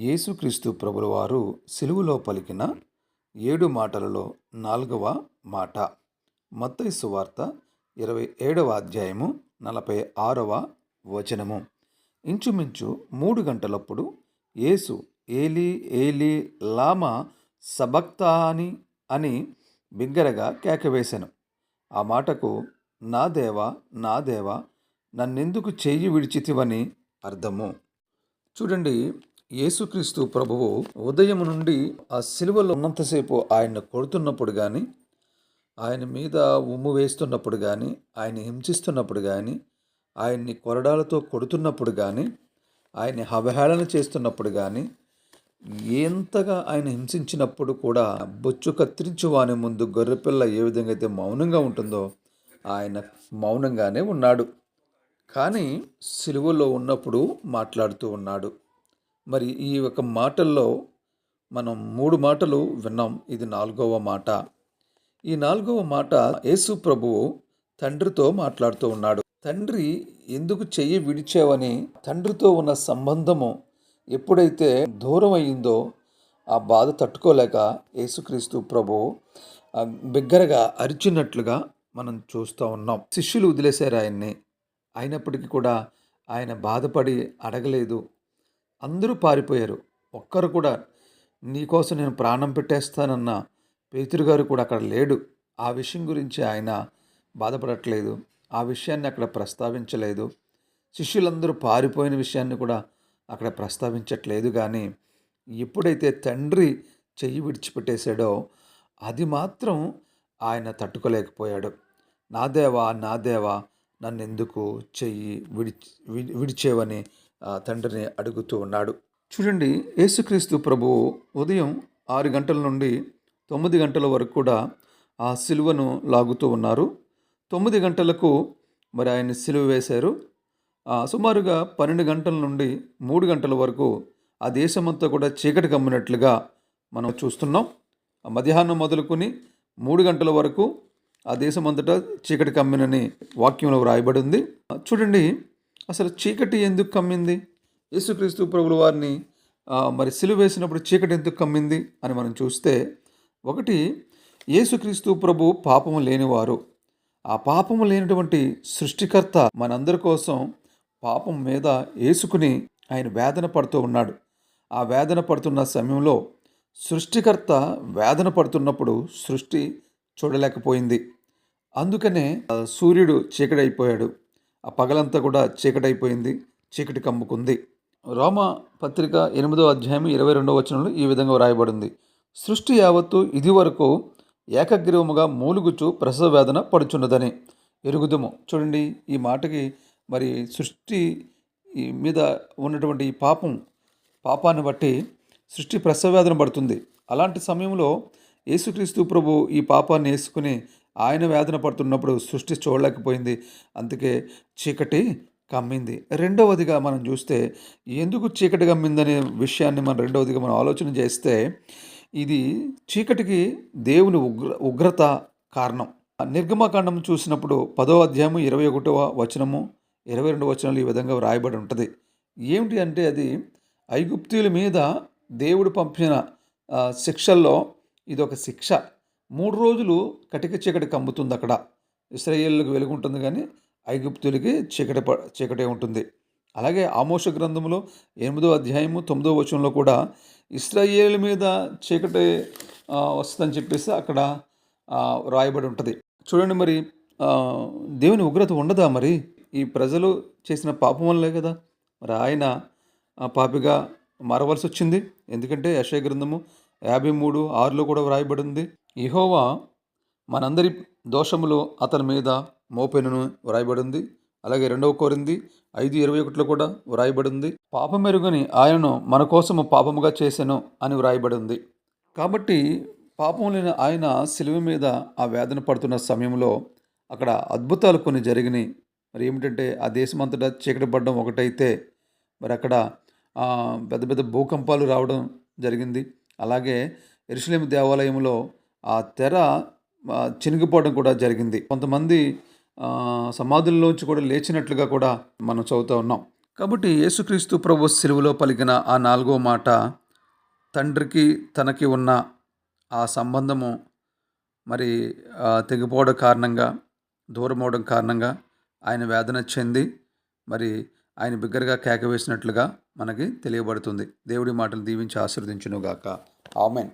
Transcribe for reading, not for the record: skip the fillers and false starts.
యేసుక్రీస్తు ప్రభులవారు సిలువలో పలికిన 7 మాటలలో 4వ మాట. మత్తయి సువార్త 27వ అధ్యాయము 46వ వచనము. ఇంచుమించు 3 గంటలప్పుడు యేసు ఏలీ ఏలీ లామా సబక్తాని అని బిగ్గరగా కేకవేశాను. ఆ మాటకు నా దేవా నా దేవా నన్నెందుకు చెయ్యి విడిచితివని అర్థము. చూడండి, యేసుక్రీస్తు ప్రభువు ఉదయం నుండి ఆ సిలువలో ఉన్నంతసేపు ఆయన కొడుతున్నప్పుడు కానీ, ఆయన మీద ఉమ్ము వేస్తున్నప్పుడు కానీ, ఆయన హింసిస్తున్నప్పుడు కానీ, ఆయన్ని కొరడాలతో కొడుతున్నప్పుడు కానీ, ఆయన్ని అవహేళన చేస్తున్నప్పుడు కానీ, ఎంతగా ఆయన హింసించినప్పుడు కూడా బొచ్చు కత్తిరించు వాని ముందు గొర్రెపిల్ల ఏ విధంగా అయితే మౌనంగా ఉంటుందో ఆయన మౌనంగానే ఉన్నాడు. కానీ సిలువలో ఉన్నప్పుడు మాట్లాడుతూ ఉన్నాడు. మరి ఈ ఒక మాటల్లో మనం 3 మాటలు విన్నాం. ఇది 4వ మాట. ఈ 4వ మాట యేసు ప్రభువు తండ్రితో మాట్లాడుతూ ఉన్నాడు. తండ్రి ఎందుకు చెయ్యి విడిచావని తండ్రితో ఉన్న సంబంధము ఎప్పుడైతే దూరం అయిందో ఆ బాధ తట్టుకోలేక యేసుక్రీస్తు ప్రభువు బిగ్గరగా అరిచినట్లుగా మనం చూస్తూ ఉన్నాం. శిష్యులు వదిలేశారు ఆయన్ని. అయినప్పటికీ కూడా ఆయన బాధపడి అడగలేదు. అందరూ పారిపోయారు. ఒక్కరు కూడా నీకోసం నేను ప్రాణం పెట్టేస్తానన్న పేతురు గారు కూడా అక్కడ లేడు. ఆ విషయం గురించి ఆయన బాధపడట్లేదు. ఆ విషయాన్ని అక్కడ ప్రస్తావించలేదు. శిష్యులందరూ పారిపోయిన విషయాన్ని కూడా అక్కడ ప్రస్తావించట్లేదు. కానీ ఎప్పుడైతే తండ్రి చెయ్యి విడిచిపెట్టేశాడో అది మాత్రం ఆయన తట్టుకోలేకపోయాడు. నా దేవా నా దేవా నన్నెందుకు చెయ్యి విడిచేవని తండ్రిని అడుగుతూ ఉన్నాడు. చూడండి, యేసుక్రీస్తు ప్రభువు ఉదయం 6 గంటల నుండి 9 గంటల వరకు కూడా ఆ సిలువను లాగుతూ ఉన్నారు. 9 గంటలకు మరి ఆయన సిలువ వేశారు. సుమారుగా 12 గంటల నుండి 3 గంటల వరకు ఆ దేశమంతా కూడా చీకటి కమ్మినట్లుగా మనం చూస్తున్నాం. మధ్యాహ్నం మొదలుకొని 3 గంటల వరకు ఆ దేశమంతటా చీకటి కమ్మినని వాక్యంలో వ్రాయబడి ఉంది. చూడండి, అసలు చీకటి ఎందుకు కమ్మింది? యేసుక్రీస్తు ప్రభుల వారిని మరి సిలువ వేసినప్పుడు చీకటి ఎందుకు కమ్మింది అని మనం చూస్తే, ఒకటి, యేసుక్రీస్తు ప్రభు పాపము లేనివారు. ఆ పాపము లేనటువంటి సృష్టికర్త మనందరి కోసం పాపం మీద వేసుకుని ఆయన వేదన పడుతూ ఉన్నాడు. ఆ వేదన పడుతున్న సమయంలో సృష్టికర్త వేదన పడుతున్నప్పుడు సృష్టి చూడలేకపోయింది. అందుకనే సూర్యుడు చీకటైపోయాడు. ఆ పగలంతా కూడా చీకటైపోయింది, చీకటి కమ్ముకుంది. రోమా పత్రిక 8వ అధ్యాయం 22వ వచనంలో ఈ విధంగా వ్రాయబడింది. సృష్టి యావత్తు ఇది వరకు ఏకగ్రీవముగా మూలుగుచు ప్రసవ వేదన పడుచున్నదని ఎరుగుదుము. చూడండి, ఈ మాటకి మరి సృష్టి మీద ఉన్నటువంటి ఈ పాపాన్ని బట్టి సృష్టి ప్రసవ వేదన పడుతుంది. అలాంటి సమయంలో యేసుక్రీస్తు ప్రభు ఈ పాపాన్ని వేసుకుని ఆయన వేదన పడుతున్నప్పుడు సృష్టి చూడలేకపోయింది. అందుకే చీకటి కమ్మింది. రెండవదిగా మనం చూస్తే ఎందుకు చీకటి కమ్మిందనే విషయాన్ని రెండవదిగా మనం ఆలోచన చేస్తే, ఇది చీకటికి దేవుని ఉగ్రత కారణం. నిర్గమకాండం చూసినప్పుడు 10వ అధ్యాయము 21వ వచనము 22వ వచనాలు ఈ విధంగా వ్రాయబడి ఉంటుంది. ఏమిటి అంటే, అది ఐగుప్తీయుల మీద దేవుడు పంపిన శిక్షల్లో ఇదొక శిక్ష. 3 రోజులు కటిక చీకటి కమ్ముతుంది అక్కడ. ఇశ్రాయేలులకు వెలుగుంటుంది కానీ ఐగుప్తులకి చీకటే ఉంటుంది. అలాగే ఆమోష గ్రంథంలో 8వ అధ్యాయము 9వ వచనంలో కూడా ఇశ్రాయేలు మీద చీకటి వస్తుందని చెప్పేసి అక్కడ రాయబడి ఉంటుంది. చూడండి, మరి దేవుని ఉగ్రత ఉండదా? మరి ఈ ప్రజలు చేసిన పాపం వల్లే కదా మరి ఆయన పాపిగా మారవలసి వచ్చింది. ఎందుకంటే యెషయా గ్రంథము 53:6లో కూడా వ్రాయబడింది, యెహోవా మనందరి దోషములు అతని మీద మోపెనును వ్రాయబడింది. అలాగే 2వ కొరింథీ 5:21లో కూడా వ్రాయబడింది, పాపమెరుగని ఆయనను మన కోసము పాపముగా చేసెను అని వ్రాయబడింది. కాబట్టి పాపం లేని ఆయన సిలువ మీద ఆ వేదన పడుతున్న సమయంలో అక్కడ అద్భుతాలు కొన్ని జరిగినాయి. మరి ఏమిటంటే, ఆ దేశమంతటా చీకటి పడడం ఒకటైతే, మరి అక్కడ పెద్ద పెద్ద భూకంపాలు రావడం జరిగింది. అలాగే యెరూషలేము దేవాలయంలో ఆ తెర చినిగిపోవడం కూడా జరిగింది. కొంతమంది సమాధుల్లోంచి కూడా లేచినట్లుగా కూడా మనం చదువుతూ ఉన్నాం. కాబట్టి యేసుక్రీస్తు ప్రభు సిలువలో పలికిన ఆ 4వ మాట తండ్రికి తనకి ఉన్న ఆ సంబంధము మరి తెగిపోవడం కారణంగా, దూరం అవడం కారణంగా ఆయన వేదన చెంది మరి ఆయన బిగ్గరగా కేక వేసినట్లుగా మనకి తెలియబడుతుంది. దేవుడి మాటలు దీవించి ఆశీర్వదించునుగాక. ఆమేన్.